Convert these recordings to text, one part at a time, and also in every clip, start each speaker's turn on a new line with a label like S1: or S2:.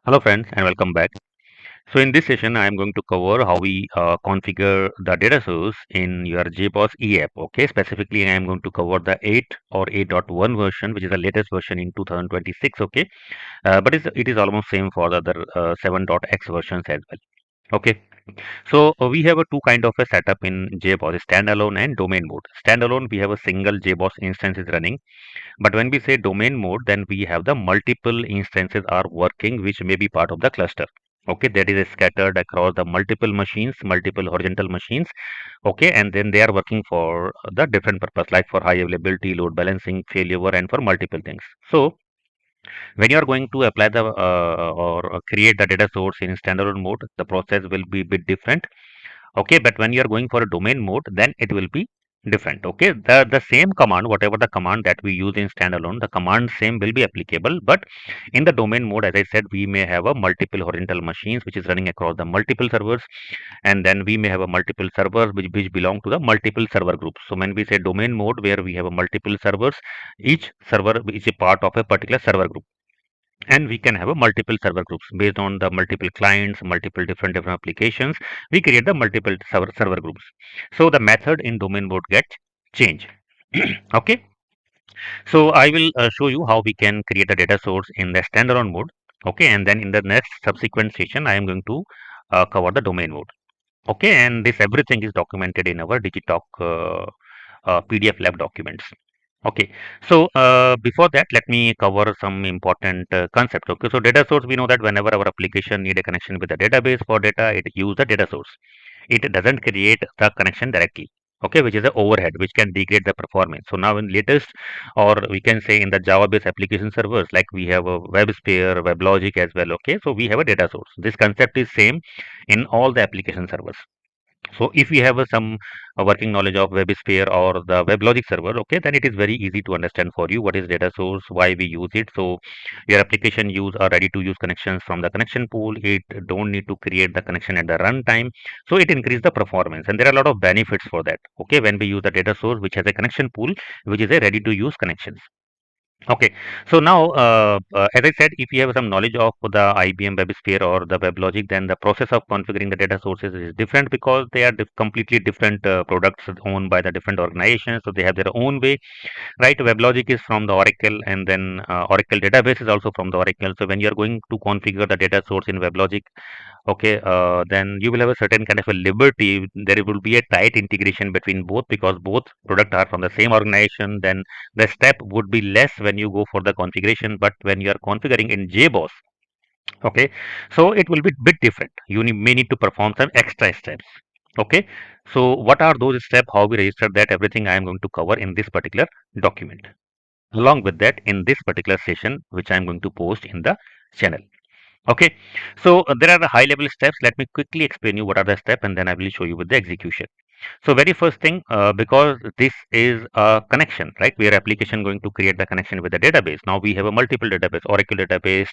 S1: Hello friends and welcome back. So in this session I am going to cover how we configure the data source in your JBoss EAP. Okay, specifically I am going to cover the 8 or 8.1 version, which is the latest version in 2026. Okay, but it is almost same for the other 7.x versions as well. Okay, so we have a two kind of a setup in JBoss, standalone and domain mode. Standalone, we have a single JBoss instance is running, but when we say domain mode, then we have the multiple instances are working, which may be part of the cluster. Okay, that is scattered across the multiple machines, multiple horizontal machines. Okay, and then they are working for the different purpose, like for high availability, load balancing, failover, and for multiple things. So when you are going to apply the or create the data source in standalone mode, the process will be a bit different. Okay, but when you are going for a domain mode, then it will be different. Okay, the same command, whatever the command that we use in standalone, the command same will be applicable, but in the domain mode, as I said, we may have a multiple horizontal machines which is running across the multiple servers, and then we may have a multiple servers which belong to the multiple server groups. So when we say domain mode, where we have a multiple servers, each server is a part of a particular server group, and we can have a multiple server groups based on the multiple clients, multiple different applications. We create the multiple server groups. So the method in domain mode gets changed. Okay, so I will show you how we can create a data source in the standalone mode. Okay, and then in the next subsequent session I am going to cover the domain mode. Okay, and this everything is documented in our digitalk PDF lab documents. Okay, so before that, let me cover some important concepts. Okay, so data source, we know that whenever our application need a connection with the database for data, it use the data source. It doesn't create the connection directly. Okay, which is the overhead, which can degrade the performance. So now in latest, or we can say in the Java-based application servers, like we have a WebSphere, WebLogic as well. Okay, so we have a data source. This concept is same in all the application servers. So if we have some working knowledge of WebSphere or the WebLogic server, okay, then it is very easy to understand for you what is data source, why we use it. So your application use are ready to use connections from the connection pool. It don't need to create the connection at the runtime. So it increase the performance, and there are a lot of benefits for that. Okay, when we use the data source which has a connection pool, which is a ready to use connections. Okay, so now, as I said, if you have some knowledge of the IBM WebSphere or the WebLogic, then the process of configuring the data sources is different because they are completely different products owned by the different organizations. So they have their own way, right? WebLogic is from the Oracle, and then Oracle database is also from the Oracle. So when you are going to configure the data source in WebLogic, okay, then you will have a certain kind of a liberty. There will be a tight integration between both because both product are from the same organization. Then the step would be less when you go for the configuration, but when you are configuring in JBoss, okay, so it will be bit different. You may need to perform some extra steps. Okay, so what are those steps? How we register that? Everything I am going to cover in this particular document. Along with that, in this particular session, which I am going to post in the channel. Okay, so there are the high level steps. Let me quickly explain you what are the steps, and then I will show you with the execution. So very first thing, because this is a connection, right? We are application going to create the connection with the database. Now we have a multiple database, Oracle database,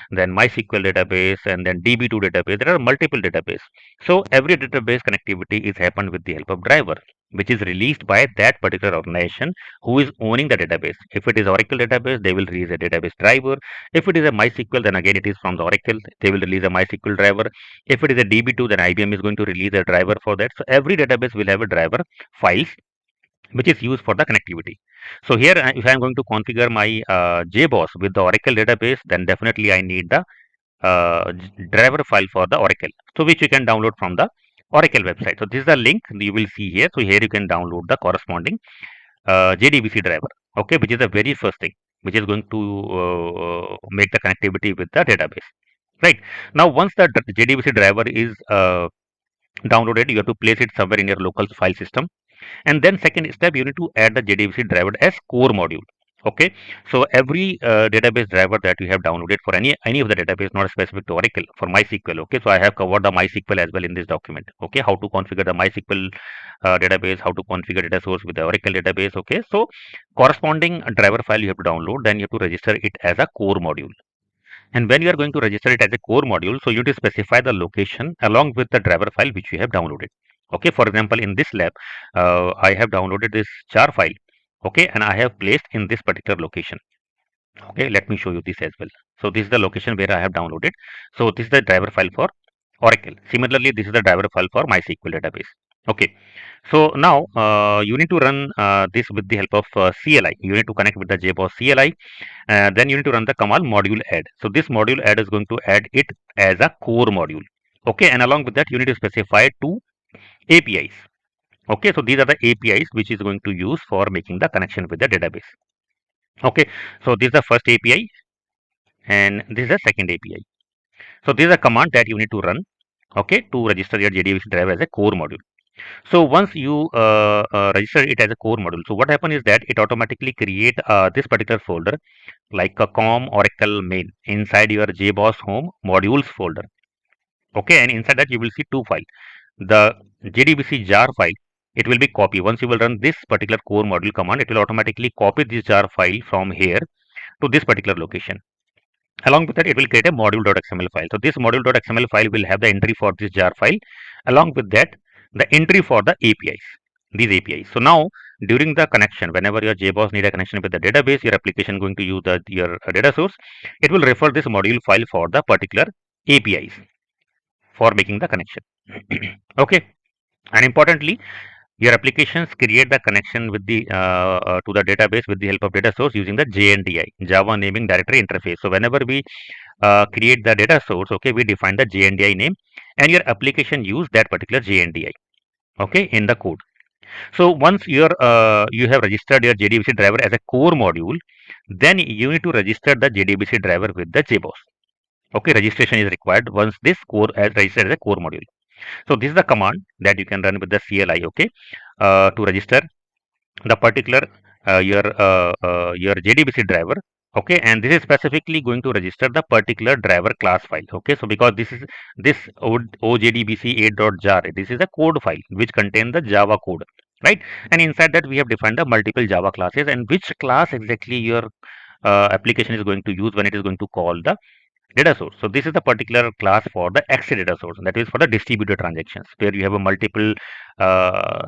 S1: then MySQL database, and then DB2 database. There are multiple database. So every database connectivity is happened with the help of driver, which is released by that particular organization who is owning the database. If it is Oracle database, they will release a database driver. If it is a MySQL, then again it is from the Oracle. They will release a MySQL driver. If it is a DB2, then IBM is going to release a driver for that. So every database will have a driver files which is used for the connectivity. So here, if I am going to configure my JBoss with the Oracle database, then definitely I need the driver file for the Oracle. So which you can download from the Oracle website. So this is the link you will see here. So here you can download the corresponding JDBC driver. Okay, which is the very first thing, which is going to make the connectivity with the database. Right now, once the JDBC driver is downloaded, you have to place it somewhere in your local file system. And then second step, you need to add the JDBC driver as core module. Okay, so every database driver that you have downloaded for any of the database, not specific to Oracle, for MySQL. Okay, so I have covered the MySQL as well in this document. Okay, how to configure the MySQL database, how to configure data source with the Oracle database. Okay, so corresponding driver file you have to download, then you have to register it as a core module. And when you are going to register it as a core module, so you need to specify the location along with the driver file which you have downloaded. Okay, for example, in this lab, I have downloaded this jar file. Okay, and I have placed in this particular location. Okay, let me show you this as well. So this is the location where I have downloaded. So this is the driver file for Oracle. Similarly, this is the driver file for MySQL database. Okay. So now you need to run this with the help of CLI. You need to connect with the JBoss CLI. Then you need to run the command module add. So this module add is going to add it as a core module. Okay, and along with that, you need to specify two APIs. Okay, so these are the APIs which is going to use for making the connection with the database. Okay, so this is the first API and this is the second API. So this is a command that you need to run, okay, to register your JDBC driver as a core module. So once you register it as a core module, so what happens is that it automatically create this particular folder like a com oracle main inside your JBoss home modules folder. Okay, and inside that you will see two files. The JDBC jar file, it will be copy. Once you will run this particular core module command, it will automatically copy this jar file from here to this particular location. Along with that, it will create a module.xml file. So this module.xml file will have the entry for this jar file. Along with that, the entry for the APIs, these APIs. So now during the connection, whenever your JBoss need a connection with the database, your application going to use your data source, it will refer this module file for the particular APIs for making the connection. Okay, and importantly, your applications create the connection with the to the database with the help of data source using the JNDI, Java Naming Directory Interface. So whenever we create the data source, okay, we define the JNDI name, and your application use that particular JNDI, okay, in the code. So once you have registered your JDBC driver as a core module, then you need to register the JDBC driver with the JBoss. Okay, registration is required once this core as registered as a core module. So this is the command that you can run with the CLI, okay, to register the particular your JDBC driver. Okay, and this is specifically going to register the particular driver class file. Okay, so because this is this OJDBC 8.jar, this is a code file which contains the Java code, right? And inside that we have defined the multiple Java classes and which class exactly your application is going to use when it is going to call the data source. So this is the particular class for the X data source, that is for the distributed transactions, where you have a multiple uh,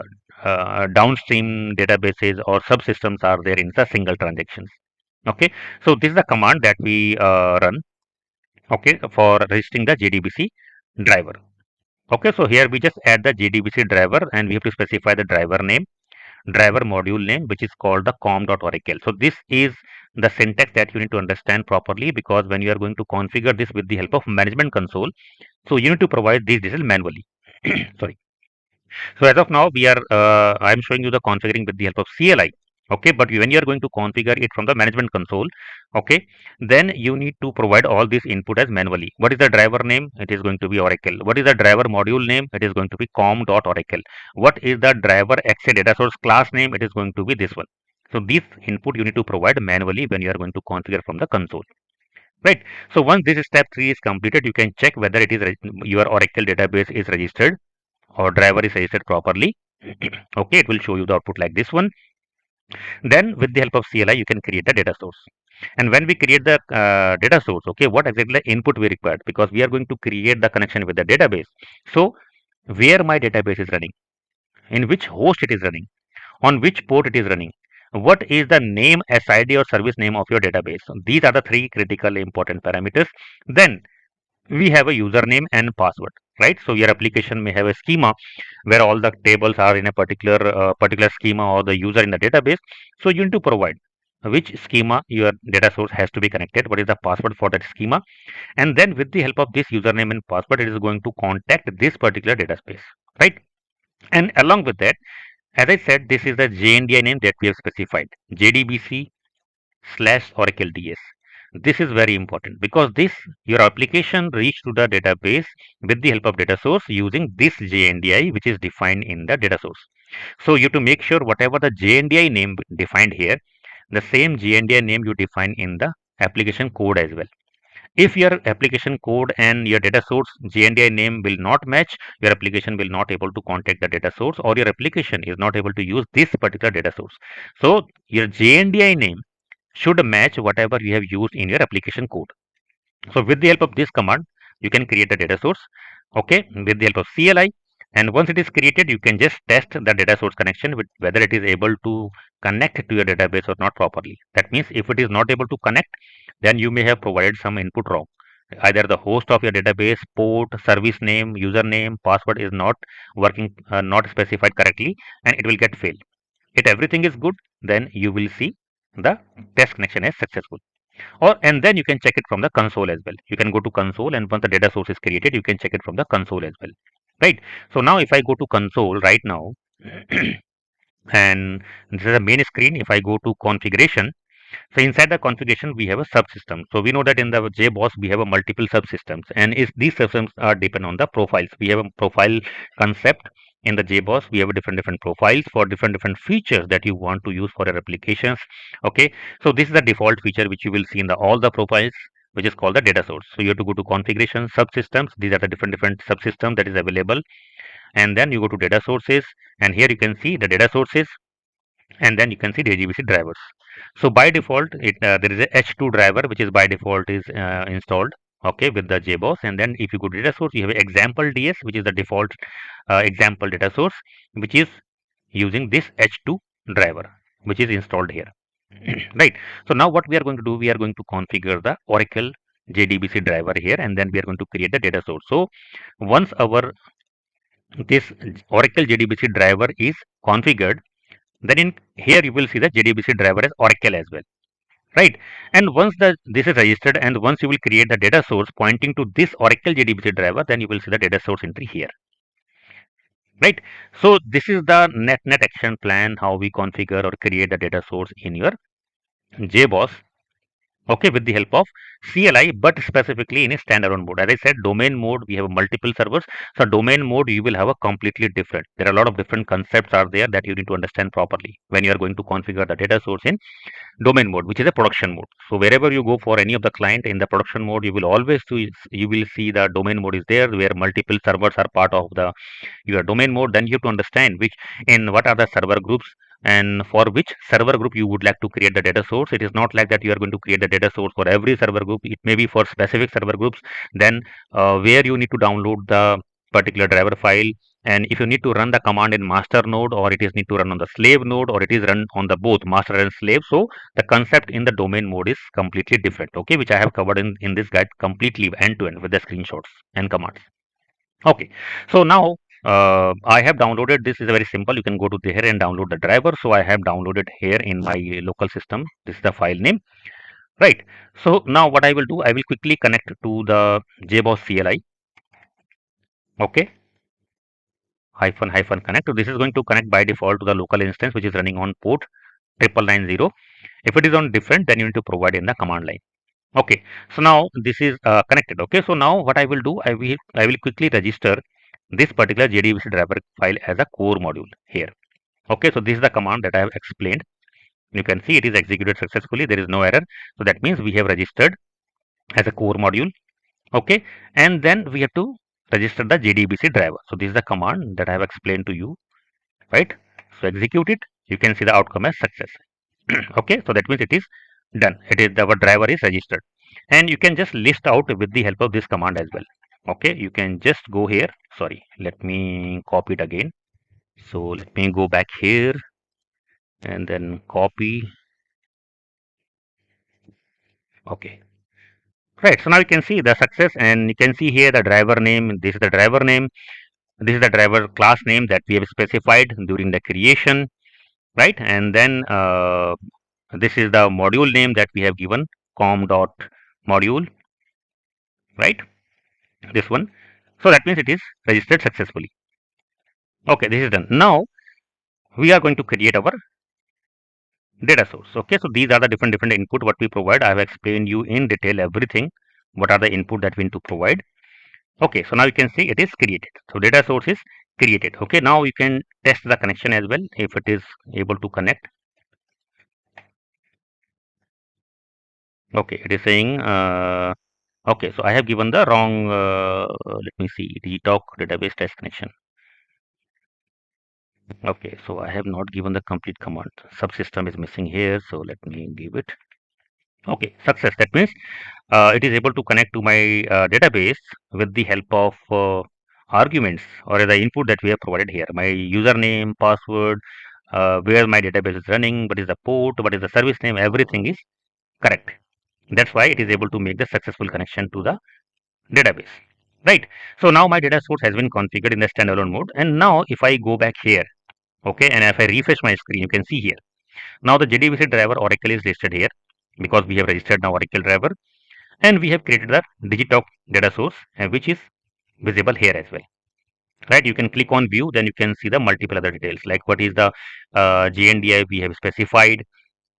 S1: downstream databases or subsystems are there in the single transactions. Okay, so this is the command that we run. Okay, for registering the JDBC driver. Okay, so here we just add the JDBC driver and we have to specify the driver name, driver module name, which is called the com.oracle. So this is the syntax that you need to understand properly, because when you are going to configure this with the help of management console, so you need to provide these details manually. Sorry. So as of now, I am showing you the configuring with the help of CLI. Okay, but when you are going to configure it from the management console, okay, then you need to provide all this input as manually. What is the driver name? It is going to be Oracle. What is the driver module name? It is going to be com.oracle. What is the driver XA data source class name? It is going to be this one. So this input you need to provide manually when you are going to configure from the console. Right. So once this step 3 is completed, you can check whether it is your Oracle database is registered or driver is registered properly. Okay, it will show you the output like this one. Then with the help of CLI, you can create the data source. And when we create the data source, okay, what exactly input we required, because we are going to create the connection with the database. So where my database is running, in which host it is running, on which port it is running, what is the name, SID or service name of your database. So these are the three critical important parameters. Then we have a username and password, right? So your application may have a schema where all the tables are in a particular schema or the user in the database. So you need to provide which schema your data source has to be connected, what is the password for that schema, and then with the help of this username and password, it is going to contact this particular database, right? And along with that, as I said, this is the JNDI name that we have specified, JDBC / Oracle DS. This is very important because this your application reach to the database with the help of data source using this JNDI, which is defined in the data source. So you have to make sure whatever the JNDI name defined here, the same JNDI name you define in the application code as well. If your application code and your data source JNDI name will not match, your application will not able to contact the data source, or your application is not able to use this particular data source. So your JNDI name should match whatever you have used in your application code. So with the help of this command, you can create a data source, okay, with the help of CLI, And once it is created, you can just test the data source connection with whether it is able to connect to your database or not properly. That means if it is not able to connect, then you may have provided some input wrong. Either the host of your database, port, service name, username, password is not working, not specified correctly, and it will get failed. If everything is good, then you will see the test connection is successful. Or and then you can check it from the console as well. You can go to console, and once the data source is created, you can check it from the console as well. Right. So now if I go to console right now, and this is the main screen. If I go to configuration, so inside the configuration, we have a subsystem. So we know that in the JBoss, we have a multiple subsystems, and these systems are depend on the profiles. We have a profile concept in the JBoss. We have a different profiles for different features that you want to use for your applications. Okay, so this is the default feature which you will see in the all the profiles, which is called the data source. So you have to go to configuration subsystems. These are the different subsystems that is available, and then you go to data sources, and here you can see the data sources, and then you can see the JBoss drivers. So by default, there is a H2 driver which is by default is installed. Okay, with the JBoss, and then if you go to data source, you have example DS, which is the default example data source, which is using this H2 driver, which is installed here. Right. So now what we are going to do, we are going to configure the Oracle JDBC driver here, and then we are going to create the data source. So once our this Oracle JDBC driver is configured, then in here you will see the JDBC driver as Oracle as well, right? And once this is registered, and once you will create the data source pointing to this Oracle JDBC driver, then you will see the data source entry here, right? So this is the net action plan, how we configure or create the data source in your JBoss. Okay, with the help of CLI, but specifically in a standalone mode. As I said, domain mode, we have multiple servers. So domain mode, you will have a completely different. There are a lot of different concepts are there that you need to understand properly when you are going to configure the data source in domain mode, which is a production mode. So wherever you go for any of the client in the production mode, you will always you will see the domain mode is there, where multiple servers are part of the your domain mode. Then you have to understand which in what are the server groups, and for which server group you would like to create the data source. It is not like that you are going to create the data source for every server group. It may be for specific server groups. Then where you need to download the particular driver file, and if you need to run the command in master node, or it is need to run on the slave node, or it is run on the both master and slave. So the concept in the domain mode is completely different, okay, which I have covered in this guide completely end to end with the screenshots and commands. Okay, so now I have downloaded. This is very simple. You can go to here and download the driver. So I have downloaded here in my local system. This is the file name, right? So now what I will do, I will quickly connect to the JBoss CLI. Okay, hyphen connect. So this is going to connect by default to the local instance, which is running on port 9990. If it is on different, then you need to provide in the command line. Okay, so now this is connected. Okay, so now what I will do, I will quickly register this particular JDBC driver file as a core module here. Okay, so this is the command that I have explained. You can see it is executed successfully. There is no error. So that means we have registered as a core module. Okay, and then we have to register the JDBC driver. So this is the command that I have explained to you, right? So execute it. You can see the outcome as success. Okay, so that means it is done. It is our driver is registered, and you can just list out with the help of this command as well. Okay, you can just go here. Sorry, let me copy it again. So let me go back here and then copy. Okay, right. So now you can see the success, and you can see here the driver name. This is the driver name. This is the driver class name that we have specified during the creation, right? And then this is the module name that we have given, com dot module, right? This one. So that means it is registered successfully. Okay, this is done. Now we are going to create our data source. Okay, so these are the different input what we provide. I have explained you in detail everything. What are the input that we need to provide? Okay, so now you can see it is created. So data source is created. Okay, now you can test the connection as well if it is able to connect. Okay, it is saying okay, so I have given the wrong let me see, digitalk database test connection. Okay, so I have not given the complete command. Subsystem is missing here, so let me give it. Okay, success. That means it is able to connect to my database with the help of arguments or the input that we have provided here. My username, password, where my database is running, what is the port, what is the service name, everything is correct. That's why it is able to make the successful connection to the database. Right. So now my data source has been configured in the standalone mode. And now if I go back here, okay, and if I refresh my screen, you can see here. Now the JDBC driver Oracle is listed here because we have registered now Oracle driver, and we have created the digitalk data source, which is visible here as well. Right, you can click on view, then you can see the multiple other details like what is the JNDI we have specified.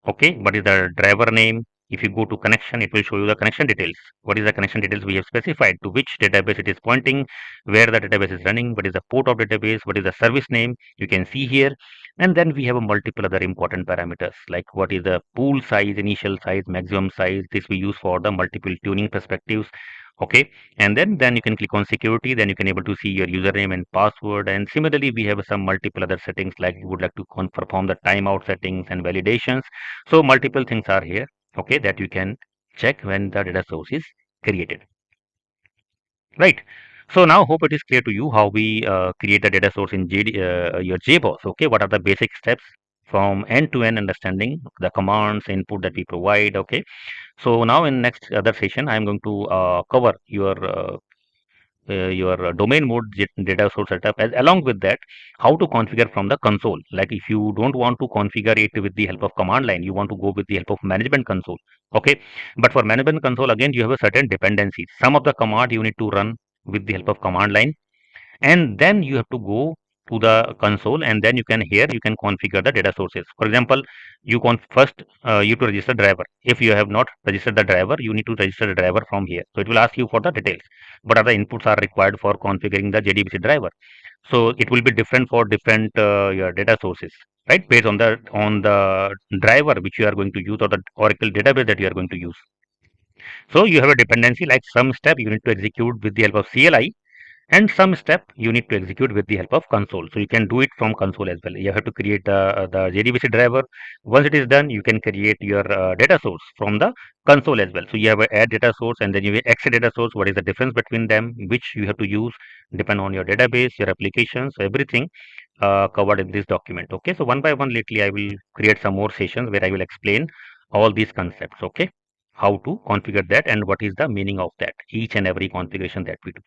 S1: Okay, what is the driver name? If you go to connection, it will show you the connection details. What is the connection details we have specified, to which database it is pointing, where the database is running, what is the port of database, what is the service name, you can see here. And then we have a multiple other important parameters like what is the pool size, initial size, maximum size. This we use for the multiple tuning perspectives. Okay, and then you can click on security, then you can able to see your username and password. And similarly we have some multiple other settings like you would like to perform the timeout settings and validations. So multiple things are here, okay, that you can check when the data source is created. Right. So now hope it is clear to you how we create the data source in your JBoss. Okay, what are the basic steps from end-to-end understanding the commands input that we provide. Okay, so now in next other session I am going to cover your domain mode data source setup, as along with that how to configure from the console. Like if you don't want to configure it with the help of command line, you want to go with the help of management console. Okay, but for management console again you have a certain dependencies. Some of the command you need to run with the help of command line, and then you have to go to the console, and then you can here you can configure the data sources. For example, you can first you to register driver. If you have not registered the driver, you need to register the driver from here. So it will ask you for the details, what are the inputs are required for configuring the JDBC driver. So it will be different for different your data sources, right, based on the driver which you are going to use or the Oracle database that you are going to use. So you have a dependency, like some step you need to execute with the help of CLI, and some step you need to execute with the help of console. So you can do it from console as well. You have to create the JDBC driver. Once it is done, you can create your data source from the console as well. So you have a add data source and then you have exit data source. What is the difference between them, which you have to use depend on your database, your applications, everything covered in this document. Okay, so one by one lately I will create some more sessions where I will explain all these concepts. Okay, how to configure that and what is the meaning of that, each and every configuration that we do.